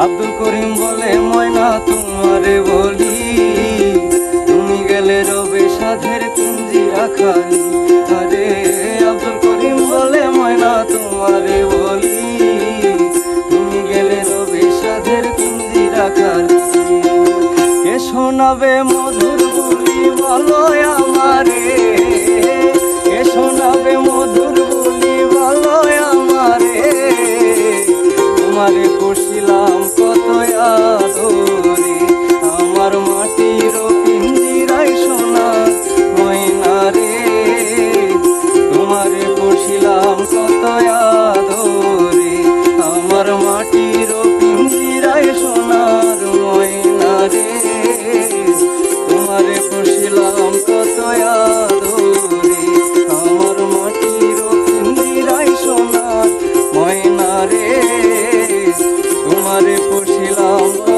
আব্দুল করিম বলে ময়না তোমারে বলি, তুমি গেলে রবে সাধের পিঞ্জিরা খালি। আরে আব্দুল করিম বলে ময়না তোমারে বলি, তুমি গেলে রবে সাধের পিঞ্জিরা খালি। কে শোনাবে মধুর বুলি বলো আমারে, কে শোনাবে মধুর বুলি বলো আমারে। তোমারে পুষিলাম কত আদরে, আমার মাটির পিঞ্জিরায় সোনা ময়না রে। তোমারে পুষিলাম কত আদরে, আমার মাটির পিঞ্জিরায় সোনার ময়না রে। তোমারে পুষিলাম কত আদরে, আমার মাটির পিঞ্জিরায় সোনার ময়না রে। তোমারে পুষিলাম।